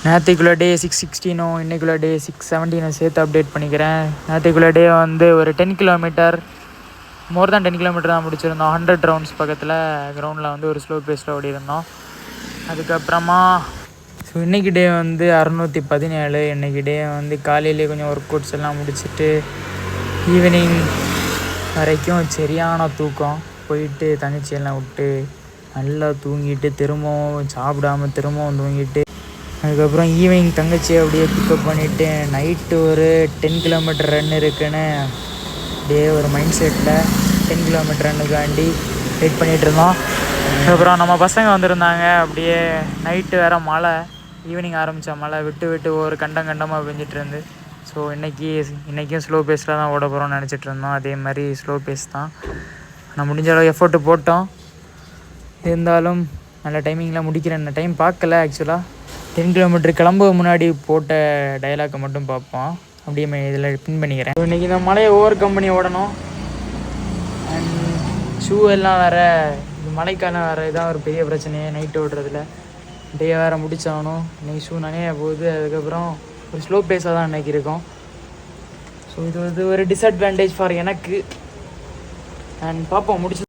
நேற்றுக்குள்ள டே 616 இன்றைக்குள்ள டே 617 சேர்த்து அப்டேட் பண்ணிக்கிறேன். நேற்றுக்குள்ள டே வந்து ஒரு 10 கிலோமீட்டர் மோர் தேன் 10 கிலோமீட்டர் தான் முடிச்சிருந்தோம். 100 ரவுண்ட்ஸ் பக்கத்தில் கிரவுண்டில் வந்து ஒரு ஸ்லோ பேஸில் ஓடிருந்தோம். அதுக்கப்புறமா ஸோ இன்றைக்கி டே வந்து 617. இன்றைக்கி டே வந்து காலையிலே கொஞ்சம் ஒர்க் அவுட்ஸ் எல்லாம் முடிச்சுட்டு ஈவினிங் வரைக்கும் சரியான தூக்கம். போயிட்டு தங்கச்சியெல்லாம் விட்டு நல்லா தூங்கிட்டு திரும்பவும் சாப்பிடாமல் திரும்பவும் தூங்கிட்டு அதுக்கப்புறம் ஈவினிங் தங்கச்சியை அப்படியே பிக்கப் பண்ணிவிட்டு நைட்டு ஒரு 10 கிலோமீட்டர் ரன் இருக்குன்னு அப்படியே ஒரு மைண்ட் செட்டில் 10 கிலோமீட்டர் ரன்னுக்காண்டி வெயிட் பண்ணிகிட்டு இருந்தோம். அதுக்கப்புறம் நம்ம பசங்க வந்திருந்தாங்க. அப்படியே நைட்டு வேறு மழை, ஈவினிங் ஆரம்பித்த மழை விட்டு விட்டு ஒரு கண்டமாக பெஞ்சிட்டு இருந்து. ஸோ இன்றைக்கும் ஸ்லோ பேஸில் தான் ஓட போகிறோம்னு நினச்சிட்டு இருந்தோம். அதே மாதிரி ஸ்லோ பேஸ் தான். நான் முடிஞ்ச அளவு எஃபோர்ட்டு போட்டோம். இருந்தாலும் நல்ல டைமிங்கில் முடிக்கிறேன். டைம் பார்க்கல ஆக்சுவலாக. 10 கிலோமீட்டர் கிளம்ப முன்னாடி போட்ட டைலாக்கை மட்டும் பார்ப்போம். அப்படியே இதில் பின் பண்ணிக்கிறேன். இன்றைக்கி இந்த மலையை ஓவர் கம் பண்ணி ஓடணும். அண்ட் ஷூ எல்லாம் வேறு, இது மழைக்காலம் வேறு, இதான் ஒரு பெரிய பிரச்சனையே நைட்டு ஓடுறதுல. டே வேறு முடிச்சாகணும். இன்றைக்கி ஷூ நனைய போகுது. அதுக்கப்புறம் ஒரு ஸ்லோ பேஸாக தான் இன்றைக்கி இருக்கும். ஸோ இது ஒரு டிஸ்அட்வான்டேஜ் ஃபார் எனக்கு. அண்ட் பார்ப்போம் முடிச்சு